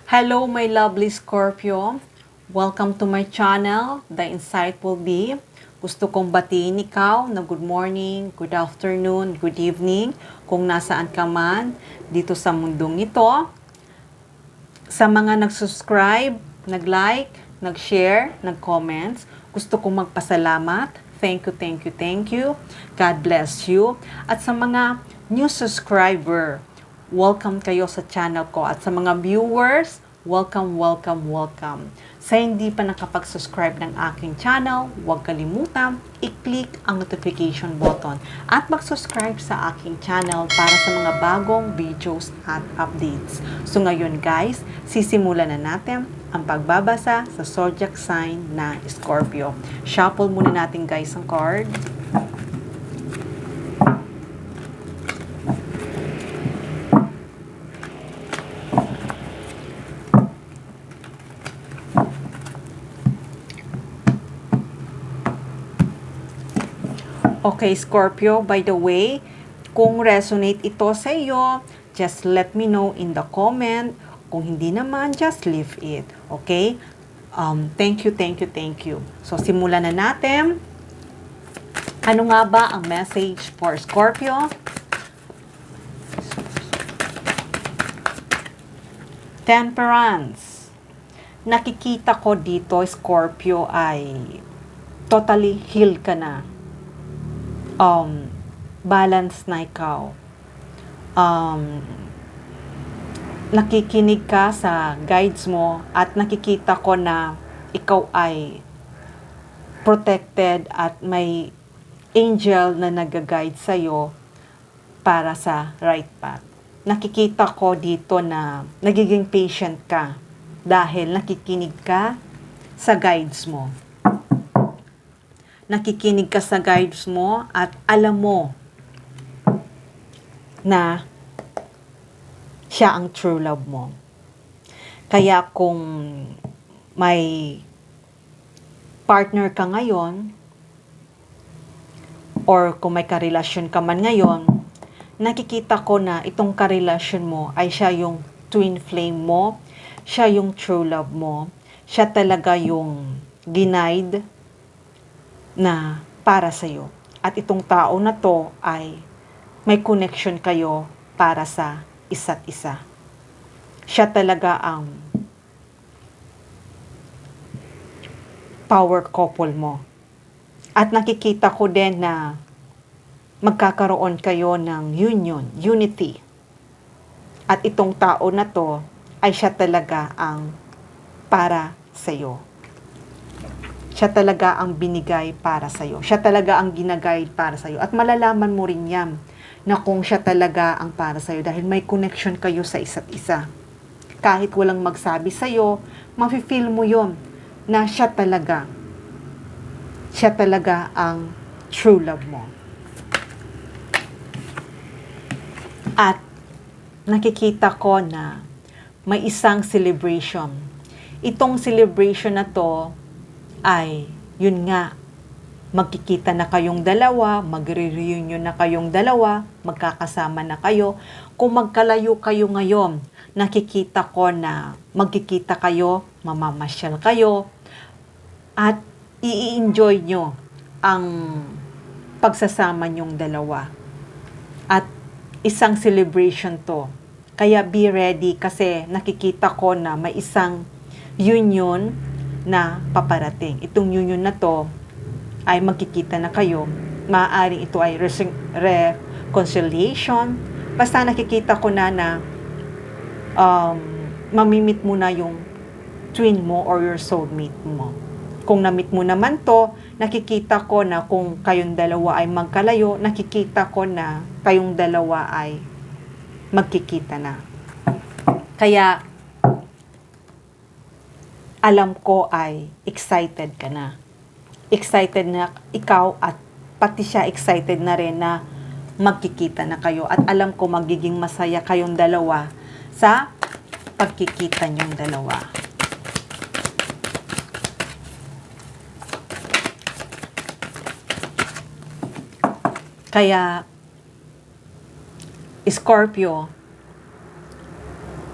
Hello, my lovely Scorpio. Welcome to my channel, The Insightful Bee. Gusto kong batiin ikaw na good morning, good afternoon, good evening, kung nasaan ka man dito sa mundong ito. Sa mga nag-subscribe, nag-like, nag-share, nag-comments, gusto kong magpasalamat. Thank you, thank you, thank you. God bless you. At sa mga new subscriber, welcome kayo sa channel ko. At sa mga viewers, welcome, welcome, welcome. Sa hindi pa nakapag-subscribe ng aking channel, huwag kalimutan, i-click ang notification button at mag-subscribe sa aking channel para sa mga bagong videos at updates. So ngayon guys, sisimulan na natin ang pagbabasa sa zodiac sign na Scorpio. Shuffle muna natin guys ang card. Okay, Scorpio, by the way, kung resonate ito sa iyo, just let me know in the comment. Kung hindi naman, just leave it. Okay? Thank you, thank you, thank you. So, simulan na natin. Ano nga ba ang message for Scorpio? Temperance. Nakikita ko dito, Scorpio, ay totally healed ka na. Balance na ikaw. Nakikinig ka sa guides mo at nakikita ko na ikaw ay protected at may angel na nag-guide sa'yo para sa right path. Nakikita ko dito na nagiging patient ka dahil nakikinig ka sa guides mo. Nakikinig ka sa guides mo at alam mo na siya ang true love mo. Kaya kung may partner ka ngayon or kung may karelasyon ka man ngayon, nakikita ko na itong karelasyon mo ay siya yung twin flame mo, siya yung true love mo, siya talaga yung denied na para sa'yo. At itong tao na to ay may connection kayo para sa isa't isa. Siya talaga ang power couple mo. At nakikita ko din na magkakaroon kayo ng union, unity. At itong tao na to ay siya talaga ang para sa'yo. Siya talaga ang binigay para sa'yo. Siya talaga ang ginaguide para sa'yo. At malalaman mo rin yan na kung siya talaga ang para sa'yo dahil may connection kayo sa isa't isa. Kahit walang magsabi sa'yo, mafe-feel mo yon na siya talaga ang true love mo. At nakikita ko na may isang celebration. Itong celebration na to ay, yun nga, magkikita na kayong dalawa, magre-reunion na kayong dalawa, magkakasama na kayo. Kung magkalayo kayo ngayon, nakikita ko na magkikita kayo, mamamasyal kayo, at i-enjoy nyo ang pagsasama nyong dalawa. At isang celebration to. Kaya be ready kasi nakikita ko na may isang union na paparating. Itong union na to ay magkikita na kayo. Maaaring ito ay reconciliation. Basta nakikita ko na mamimit mo na yung twin mo or your soulmate mo. Kung namit mo naman to, nakikita ko na kung kayong dalawa ay magkalayo, nakikita ko na kayong dalawa ay magkikita na. Kaya alam ko ay excited ka na. Excited na ikaw at pati siya excited na rin na magkikita na kayo. At alam ko magiging masaya kayong dalawa sa pagkikita niyong dalawa. Kaya, Scorpio,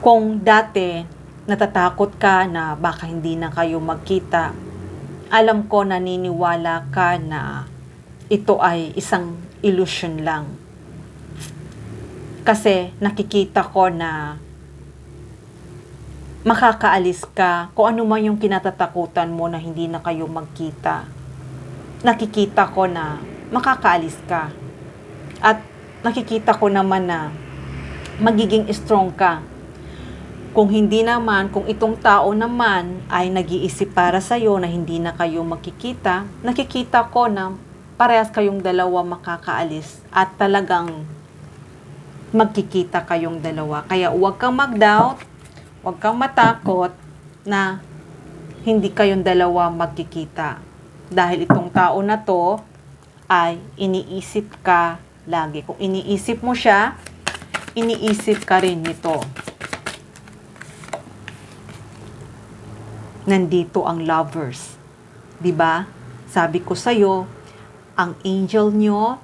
kung dati natatakot ka na baka hindi na kayo magkita. Alam ko, naniniwala ka na ito ay isang illusion lang. Kasi nakikita ko na makakaalis ka kung ano man yung kinatatakutan mo na hindi na kayo magkita. Nakikita ko na makakaalis ka. At nakikita ko naman na magiging strong ka. Kung hindi naman, kung itong tao naman ay nag-iisip para sa'yo na hindi na kayo magkikita, nakikita ko na parehas kayong dalawa makakaalis at talagang magkikita kayong dalawa. Kaya huwag kang mag-doubt, huwag kang matakot na hindi kayong dalawa magkikita. Dahil itong tao na to ay iniisip ka lagi. Kung iniisip mo siya, iniisip ka rin nito. Nandito ang lovers. 'Di ba? Sabi ko sa iyo, ang angel nyo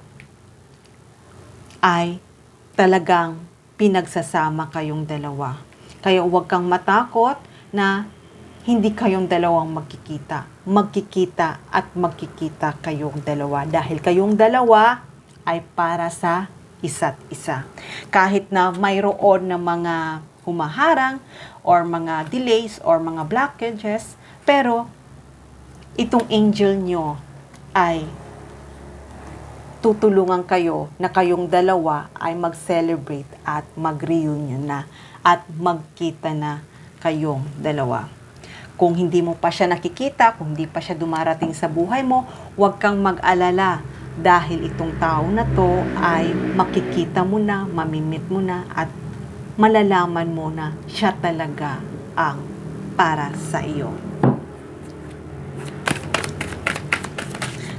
ay talagang pinagsasama kayong dalawa. Kaya huwag kang matakot na hindi kayong dalawang magkikita. Magkikita at magkikita kayong dalawa. Dahil kayong dalawa ay para sa isa't isa. Kahit na mayroon na mga humaharang or mga delays or mga blockages, pero itong angel nyo ay tutulungan kayo na kayong dalawa ay mag-celebrate at mag-reunion na at magkita na kayong dalawa. Kung hindi mo pa siya nakikita, kung hindi pa siya dumarating sa buhay mo, huwag kang mag-alala dahil itong tao na to ay makikita mo na, mamimit mo na at malalaman mo na siya talaga ang para sa iyo.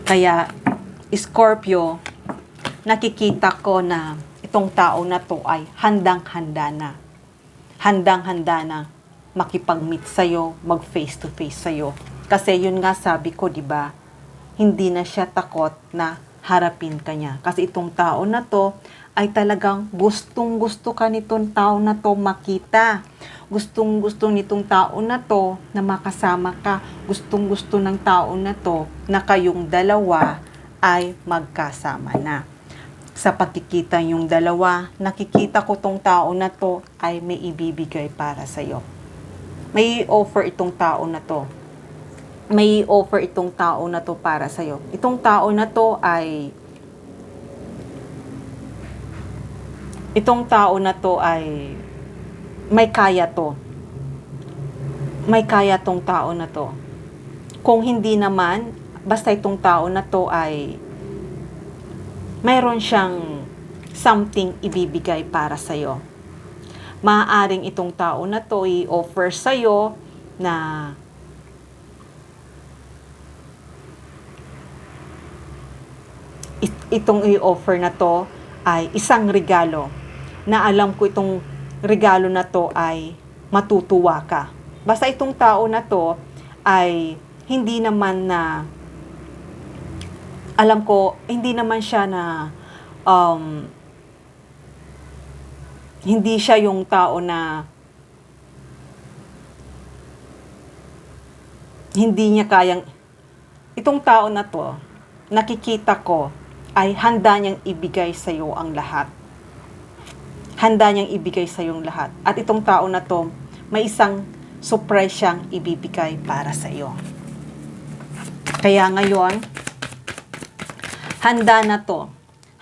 Kaya, Scorpio, nakikita ko na itong tao na to ay handang-handa na. Handang-handa na makipag-meet sa'yo, mag-face-to-face sa'yo. Kasi yun nga sabi ko, di ba? Hindi na siya takot na harapin ka niya. Kasi itong tao na to ay talagang gustong-gusto ka nitong tao na to makita. Gustong-gusto nitong tao na to na makasama ka. Gustong-gusto ng tao na to na kayong dalawa ay magkasama na. Sa pagkikita yung dalawa, nakikita ko tong tao na to ay may ibibigay para sa'yo. May offer itong tao na to. May offer itong tao na to para sa'yo. Itong tao na to ay may kaya to. May kaya tong tao na to. Kung hindi naman, basta itong tao na to ay mayroon siyang something ibibigay para sa'yo. Maaaring itong tao na to i-offer sa'yo na itong i-offer na to ay isang regalo na alam ko itong regalo na to ay matutuwa ka. Basta itong tao na to ay hindi naman na alam ko, hindi naman siya na hindi siya yung tao na hindi niya kayang itong tao na to, nakikita ko ay handa niyang ibigay sa iyo ang lahat. Handa niyang ibigay sa iyo ang lahat. At itong tao na to, may isang surprise siyang ibibigay para sa iyo. Kaya ngayon, handa na to.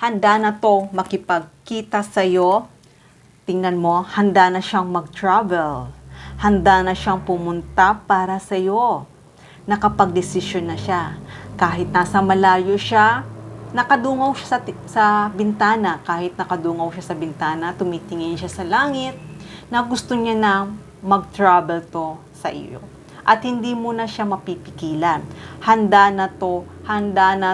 Handa na to makipagkita sa iyo. Tingnan mo, handa na siyang mag-travel. Handa na siyang pumunta para sa iyo. Nakapag-desisyon na siya. Kahit nasa malayo siya, nakadungaw siya sa bintana. Kahit nakadungaw siya sa bintana, tumitingin siya sa langit, na gusto niya na mag-travel to sa iyo. At hindi mo na siya mapipigilan. Handa na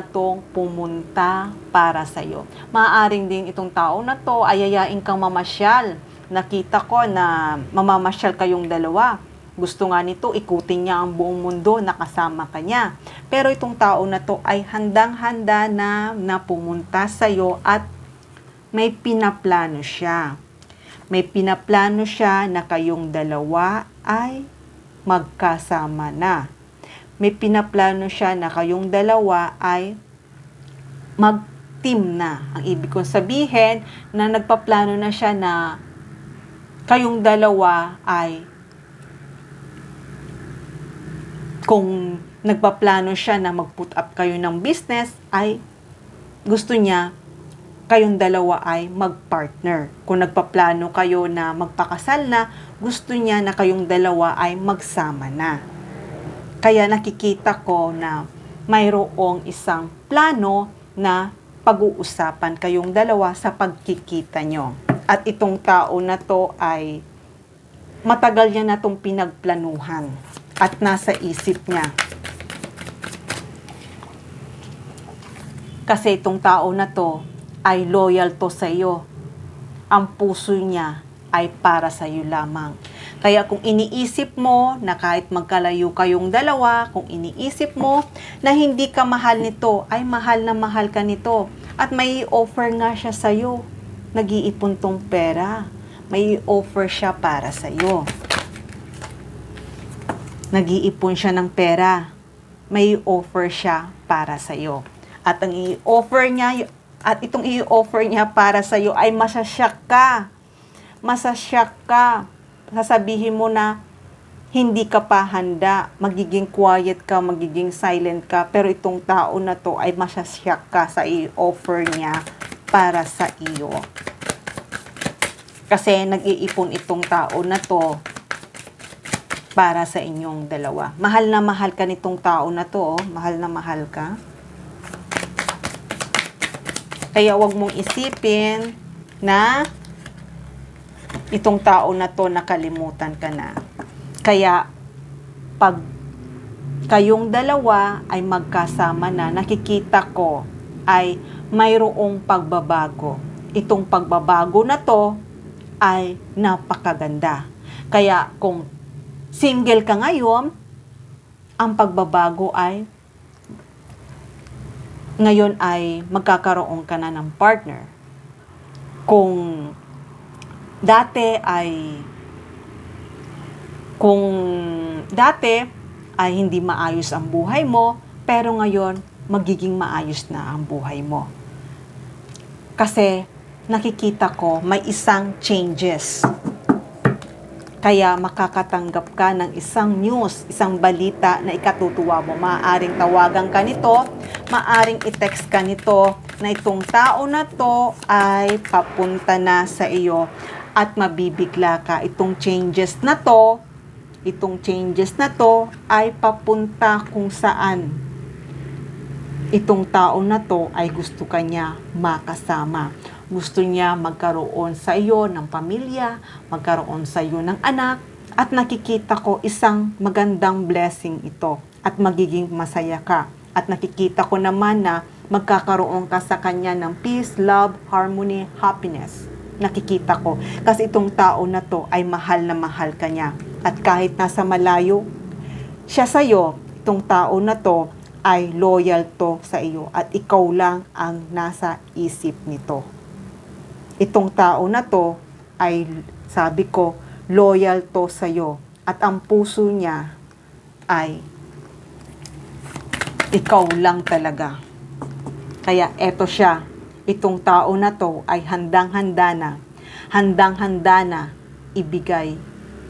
tong pumunta para sa iyo. Maaaring din itong tao na to, ayayain kang mamasyal. Nakita ko na mamamasyal kayong dalawa. Gusto nga nito, ikutin niya ang buong mundo, nakasama ka niya. Pero itong tao na to ay handang-handa na pumunta sa iyo at may pinaplano siya. May pinaplano siya na kayong dalawa ay magkasama na. May pinaplano siya na kayong dalawa ay mag-team na. Ang ibig kong sabihin na nagpaplano na siya na kayong dalawa ay, kung nagpaplano siya na mag-put up kayo ng business, ay gusto niya kayong dalawa ay mag-partner. Kung nagpaplano kayo na magpakasal na, gusto niya na kayong dalawa ay magsama na. Kaya nakikita ko na mayroong isang plano na pag-uusapan kayong dalawa sa pagkikita nyo. At itong tao na to ay matagal niya na itong pinagplanuhan at nasa isip niya. Kasi itong tao na to ay loyal to sa iyo. Ang puso niya ay para sa iyo lamang. Kaya kung iniisip mo na kahit magkalayo kayong dalawa, kung iniisip mo na hindi ka mahal nito, ay mahal na mahal ka nito. At may offer nga siya sa iyo. Nag-iipon tong pera. May offer siya para sa iyo. Nag-iipon siya ng pera. May offer siya para sa iyo. At ang i-offer niya, at itong i-offer niya para sa iyo ay masasyak ka. Masasyak ka. Sasabihin mo na hindi ka pa handa. Magiging quiet ka, magiging silent ka. Pero itong tao na to ay masasyak ka sa i-offer niya para sa iyo. Kasi nag-iipon itong tao na to para sa inyong dalawa. Mahal na mahal ka nitong tao na to, oh. Mahal na mahal ka. Kaya wag mong isipin na itong tao na to nakalimutan ka na. Kaya pag kayong dalawa ay magkasama na, nakikita ko ay mayroong pagbabago. Itong pagbabago na to ay napakaganda. Kaya kung single ka ngayon, ang pagbabago ay ngayon ay magkakaroon ka na ng partner. Kung dati ay hindi maayos ang buhay mo, pero ngayon magiging maayos na ang buhay mo. Kasi nakikita ko may isang changes. Kaya makakatanggap ka ng isang news, isang balita na ikatutuwa mo. Maaaring tawagan ka nito, maaaring i-text ka nito na itong tao na to ay papunta na sa iyo at mabibigla ka. Itong changes na to ay papunta kung saan. Itong tao na to ay gusto kanya makasama. Gusto niya magkaroon sa iyo ng pamilya, magkaroon sa iyo ng anak, at nakikita ko isang magandang blessing ito at magiging masaya ka. At nakikita ko naman na magkakaroon ka sa kanya ng peace, love, harmony, happiness. Nakikita ko. Kasi itong tao na to ay mahal na mahal ka niya. At kahit nasa malayo siya sa iyo, itong tao na to ay loyal to sa iyo. At ikaw lang ang nasa isip nito. Itong tao na to ay, sabi ko, loyal to sa iyo. At ang puso niya ay ikaw lang talaga. Kaya eto siya, itong tao na to ay handang-handa na ibigay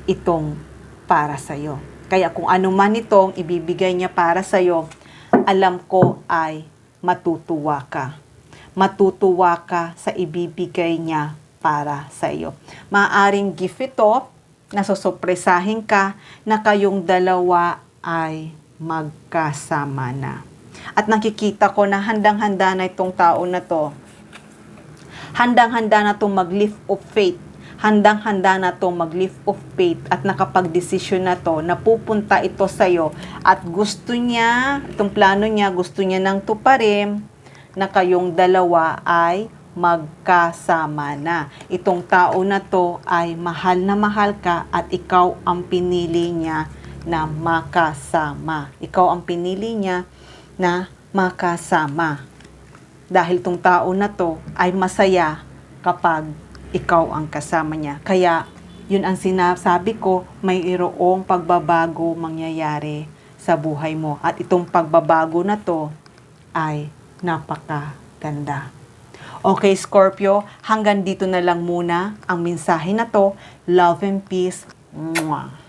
itong para sa iyo. Kaya kung ano man itong ibibigay niya para sa iyo, alam ko ay matutuwa ka. Matutuwa ka sa ibibigay niya para sa iyo. Maaaring gift ito na susurpresahin ka na kayong dalawa ay magkasama na. At nakikita ko na handang-handa na itong tao na to. Handang-handa na itong mag-leap of faith. Handang-handa na itong mag-leap of faith at nakapag-desisyon na to na pupunta ito sa iyo. At gusto niya, itong plano niya, gusto niya nang tuparin na kayong dalawa ay magkasama na. Itong tao na to ay mahal na mahal ka at ikaw ang pinili niya na makasama. Ikaw ang pinili niya na makasama. Dahil itong tao na to ay masaya kapag ikaw ang kasama niya. Kaya, yun ang sinasabi ko, may mayroong pagbabago mangyayari sa buhay mo. At itong pagbabago na to ay napakaganda. Okay, Scorpio, hanggang dito na lang muna ang mensahe na to. Love and peace. Mwah.